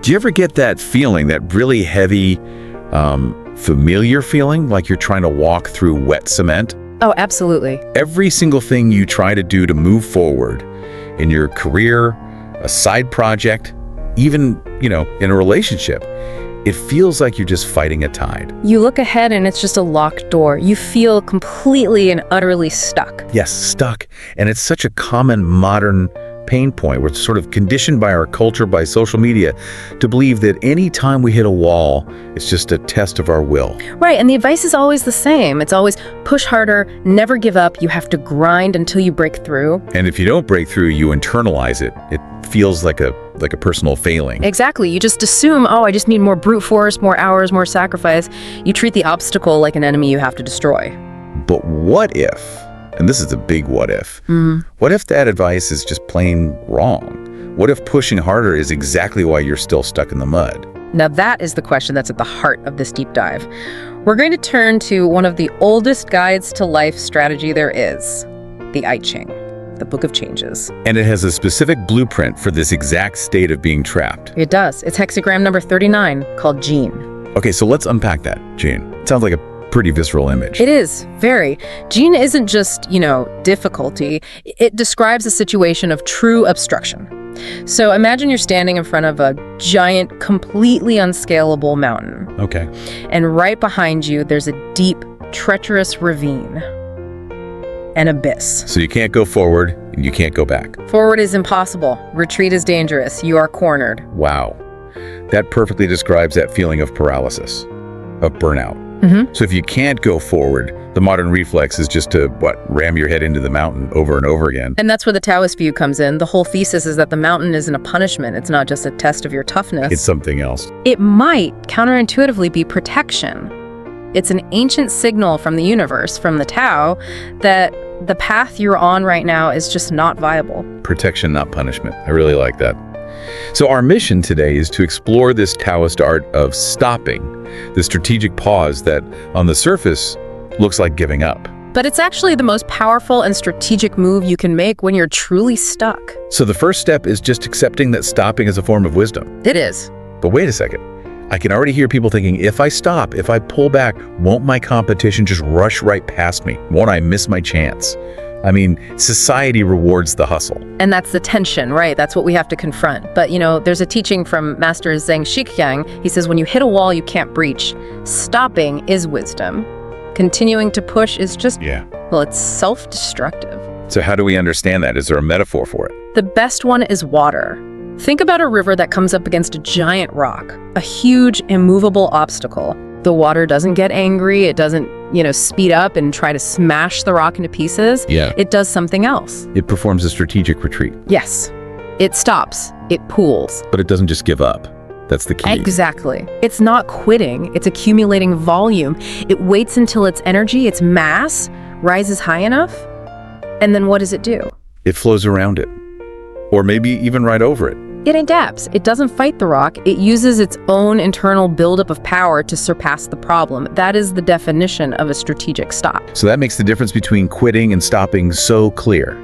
Do you ever get that feeling, that really heavy, familiar feeling, like you're trying to walk through wet cement? Oh, absolutely. Every single thing you try to do to move forward in your career, a side project, even, in a relationship, it feels like you're just fighting a tide. You look ahead and it's just a locked door. You feel completely and utterly stuck. Yes, stuck. And it's such a common modern pain point. We're sort of conditioned by our culture, by social media, to believe that any time we hit a wall, it's just a test of our will. Right, and the advice is always the same. It's always push harder, never give up. You have to grind until you break through. And if you don't break through, you internalize it. It feels like a personal failing. Exactly. You just assume, I just need more brute force, more hours, more sacrifice. You treat the obstacle like an enemy you have to destroy. But what if, and this is a big what if, what if that advice is just plain wrong? What if pushing harder is exactly why you're still stuck in the mud? Now that is the question that's at the heart of this deep dive. We're going to turn to one of the oldest guides to life strategy there is, the I Ching, the Book of Changes. And it has a specific blueprint for this exact state of being trapped. It does. It's hexagram number 39, called Jian. Okay, so let's unpack that, Jian. It sounds like a pretty visceral image. It is, very. Jian isn't just, difficulty. It describes a situation of true obstruction. So imagine you're standing in front of a giant, completely unscalable mountain. Okay. And right behind you, there's a deep, treacherous ravine. An abyss. So you can't go forward and you can't go back. Forward is impossible. Retreat is dangerous. You are cornered. Wow. That perfectly describes that feeling of paralysis, of burnout. So if you can't go forward, the modern reflex is just to, ram your head into the mountain over and over again. And that's where the Taoist view comes in. The whole thesis is that the mountain isn't a punishment. It's not just a test of your toughness. It's something else. It might counterintuitively be protection. It's an ancient signal from the universe, from the Tao, that the path you're on right now is just not viable. Protection, not punishment. I really like that. So our mission today is to explore this Taoist art of stopping, the strategic pause that, on the surface, looks like giving up. But it's actually the most powerful and strategic move you can make when you're truly stuck. So the first step is just accepting that stopping is a form of wisdom. It is. But wait a second. I can already hear people thinking, if I stop, if I pull back, won't my competition just rush right past me? Won't I miss my chance? I mean, society rewards the hustle. And that's the tension, right? That's what we have to confront. But, there's a teaching from Master Zheng Shikyang. He says, when you hit a wall you can't breach, stopping is wisdom. Continuing to push is just, it's self-destructive. So how do we understand that? Is there a metaphor for it? The best one is water. Think about a river that comes up against a giant rock, a huge, immovable obstacle. The water doesn't get angry. It doesn't, speed up and try to smash the rock into pieces. Yeah. It does something else. It performs a strategic retreat. Yes. It stops. It pools. But it doesn't just give up. That's the key. Exactly. It's not quitting. It's accumulating volume. It waits until its energy, its mass, rises high enough. And then what does it do? It flows around it. Or maybe even right over it. It adapts. It doesn't fight the rock. It uses its own internal buildup of power to surpass the problem. That is the definition of a strategic stop. So that makes the difference between quitting and stopping so clear.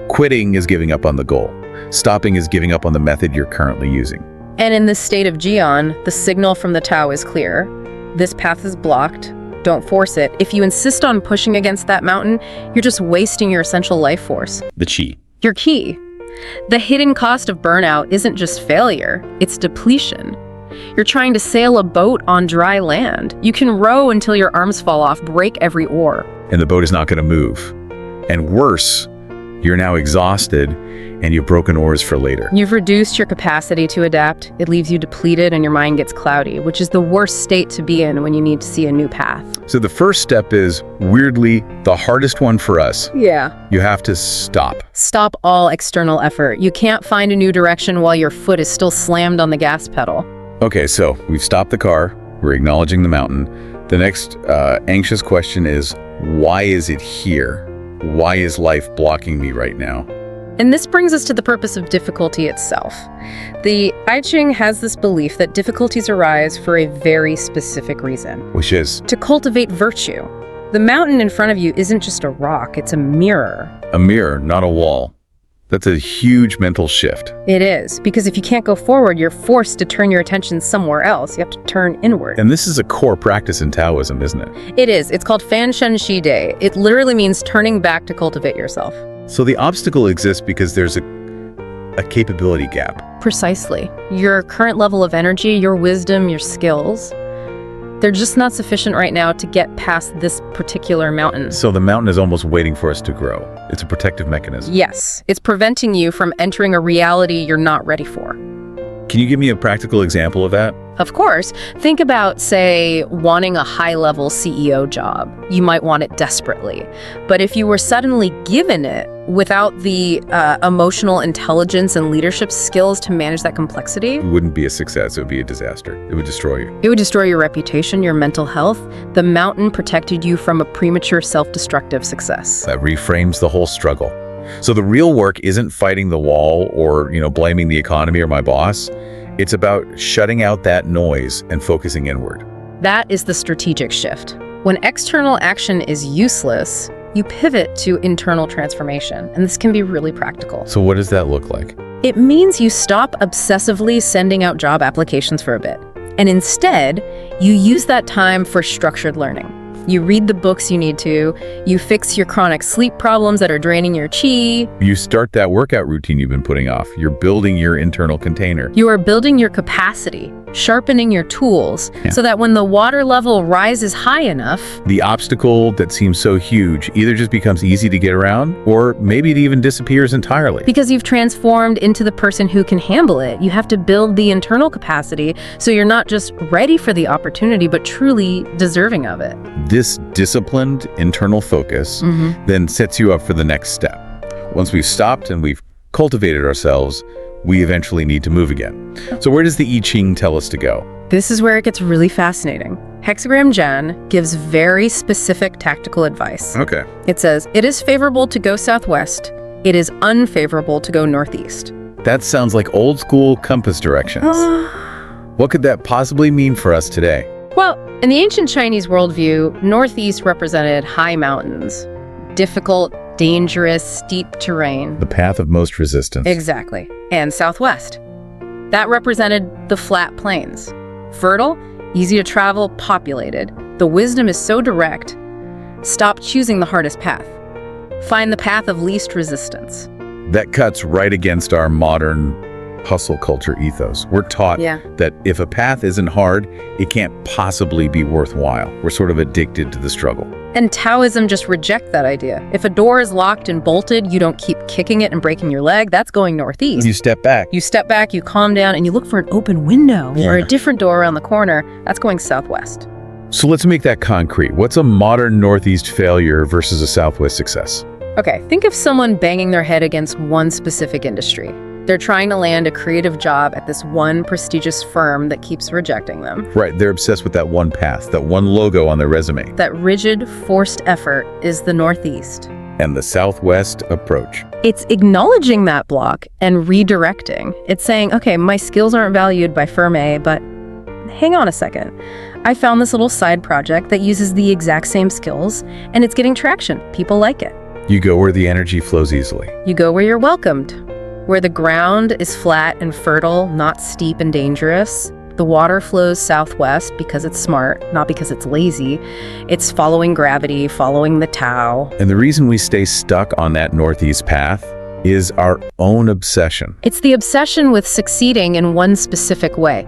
Quitting is giving up on the goal. Stopping is giving up on the method you're currently using. And in this state of Jian, the signal from the Tao is clear. This path is blocked. Don't force it. If you insist on pushing against that mountain, you're just wasting your essential life force. The chi. Your ki. The hidden cost of burnout isn't just failure, it's depletion. You're trying to sail a boat on dry land. You can row until your arms fall off, break every oar. And the boat is not going to move. And worse, you're now exhausted and you've broken oars for later. You've reduced your capacity to adapt. It leaves you depleted and your mind gets cloudy, which is the worst state to be in when you need to see a new path. So the first step is, weirdly, the hardest one for us. Yeah. You have to stop. Stop all external effort. You can't find a new direction while your foot is still slammed on the gas pedal. Okay, so we've stopped the car. We're acknowledging the mountain. The next anxious question is, why is it here? Why is life blocking me right now? And this brings us to the purpose of difficulty itself. The I Ching has this belief that difficulties arise for a very specific reason. Which is? To cultivate virtue. The mountain in front of you isn't just a rock, it's a mirror. A mirror, not a wall. That's a huge mental shift. It is, because if you can't go forward, you're forced to turn your attention somewhere else. You have to turn inward. And this is a core practice in Taoism, isn't it? It is. It's called Fan Shen Shi Dei. It literally means turning back to cultivate yourself. So the obstacle exists because there's a capability gap. Precisely. Your current level of energy, your wisdom, your skills, they're just not sufficient right now to get past this particular mountain. So the mountain is almost waiting for us to grow. It's a protective mechanism. Yes. It's preventing you from entering a reality you're not ready for. Can you give me a practical example of that? Of course. Think about, say, wanting a high-level CEO job. You might want it desperately. But if you were suddenly given it without the emotional intelligence and leadership skills to manage that complexity, It wouldn't be a success. It would be a disaster. It would destroy you. it would destroy your reputation, your mental health. The mountain protected you from a premature self-destructive success. That reframes the whole struggle. So the real work isn't fighting the wall or, blaming the economy or my boss. It's about shutting out that noise and focusing inward. That is the strategic shift. When external action is useless, you pivot to internal transformation, and this can be really practical. So what does that look like? It means you stop obsessively sending out job applications for a bit, and instead, you use that time for structured learning. You read the books you need to, you fix your chronic sleep problems that are draining your chi, You start that workout routine you've been putting off. You're building your internal container. you are building your capacity, sharpening your tools, so that when the water level rises high enough, The obstacle that seems so huge either just becomes easy to get around, or maybe it even disappears entirely. because you've transformed into the person who can handle it, you have to build the internal capacity so you're not just ready for the opportunity, but truly deserving of it. This disciplined internal focus then sets you up for the next step. Once we've stopped and we've cultivated ourselves, we eventually need to move again. So where does the I Ching tell us to go? This is where it gets really fascinating. Hexagram Jian gives very specific tactical advice. Okay. It says, it is favorable to go southwest. It is unfavorable to go northeast. That sounds like old school compass directions. What could that possibly mean for us today? Well, in the ancient Chinese worldview, northeast represented high mountains, difficult, dangerous, steep terrain. The path of most resistance. Exactly. And southwest. That represented the flat plains. Fertile, easy to travel, populated. The wisdom is so direct. Stop choosing the hardest path. Find the path of least resistance. That cuts right against our modern hustle culture ethos. We're taught that if a path isn't hard, it can't possibly be worthwhile. We're sort of addicted to the struggle. And Taoism just rejects that idea. If a door is locked and bolted, you don't keep kicking it and breaking your leg. That's going northeast. You step back. You step back, you calm down, and you look for an open window or a different door around the corner. That's going southwest. So let's make that concrete. What's a modern northeast failure versus a southwest success? Okay, think of someone banging their head against one specific industry. They're trying to land a creative job at this one prestigious firm that keeps rejecting them. Right, they're obsessed with that one path, that one logo on their resume. That rigid, forced effort is the northeast. And the southwest approach. It's acknowledging that block and redirecting. It's saying, okay, my skills aren't valued by firm A, but hang on a second. I found this little side project that uses the exact same skills, and it's getting traction. People like it. You go where the energy flows easily. You go where you're welcomed, where the ground is flat and fertile, not steep and dangerous. The water flows southwest because it's smart, not because it's lazy. It's following gravity, following the Tao. And the reason we stay stuck on that northeast path is our own obsession. It's the obsession with succeeding in one specific way.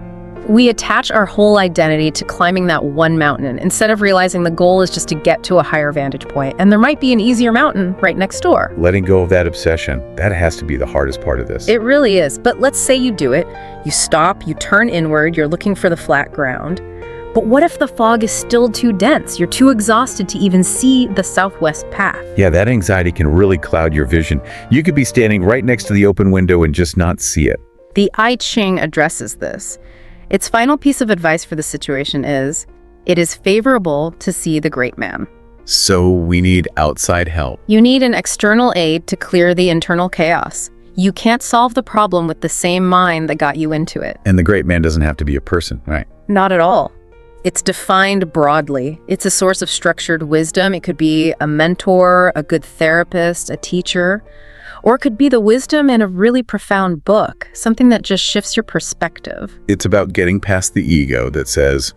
We attach our whole identity to climbing that one mountain instead of realizing the goal is just to get to a higher vantage point, and there might be an easier mountain right next door. Letting go of that obsession, that has to be the hardest part of this. It really is, but let's say you do it. You stop, you turn inward, you're looking for the flat ground. But what if the fog is still too dense? You're too exhausted to even see the southwest path. Yeah, that anxiety can really cloud your vision. You could be standing right next to the open window and just not see it. The I Ching addresses this. Its final piece of advice for the situation is, it is favorable to see the great man. So we need outside help. You need an external aid to clear the internal chaos. You can't solve the problem with the same mind that got you into it. And the great man doesn't have to be a person, right? Not at all. It's defined broadly. It's a source of structured wisdom. It could be a mentor, a good therapist, a teacher, or it could be the wisdom in a really profound book, something that just shifts your perspective. It's about getting past the ego that says,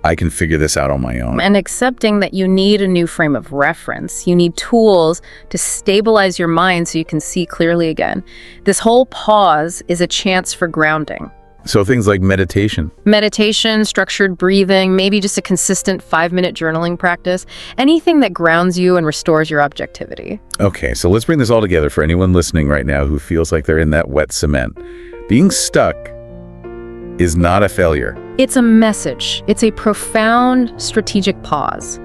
I can figure this out on my own. And accepting that you need a new frame of reference. You need tools to stabilize your mind so you can see clearly again. This whole pause is a chance for grounding. So things like meditation. Meditation, structured breathing, maybe just a consistent 5-minute journaling practice, anything that grounds you and restores your objectivity. Okay, so let's bring this all together for anyone listening right now who feels like they're in that wet cement. Being stuck is not a failure. It's a message. It's a profound strategic pause,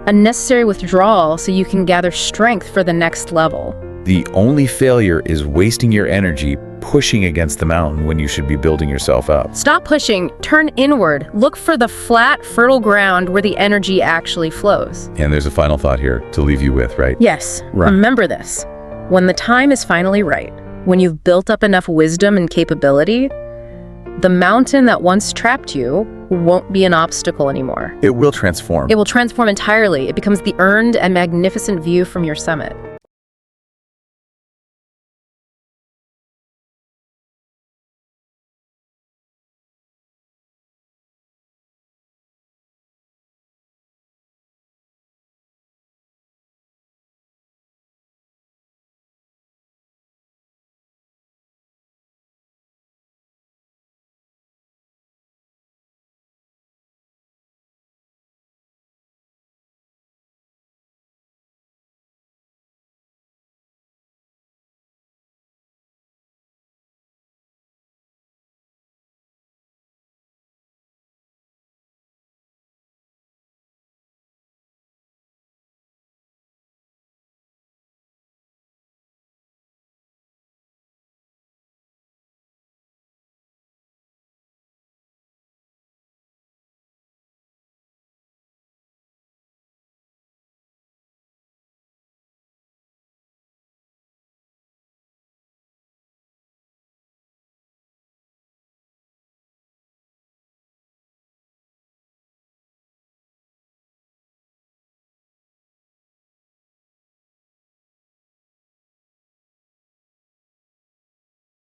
a necessary withdrawal so you can gather strength for the next level. The only failure is wasting your energy pushing against the mountain when you should be building yourself up. Stop pushing, turn inward, look for the flat, fertile ground where the energy actually flows. And there's a final thought here to leave you with, right? Yes, Right. Remember this. When the time is finally right, when you've built up enough wisdom and capability, the mountain that once trapped you won't be an obstacle anymore. It will transform. It will transform entirely. It becomes the earned and magnificent view from your summit.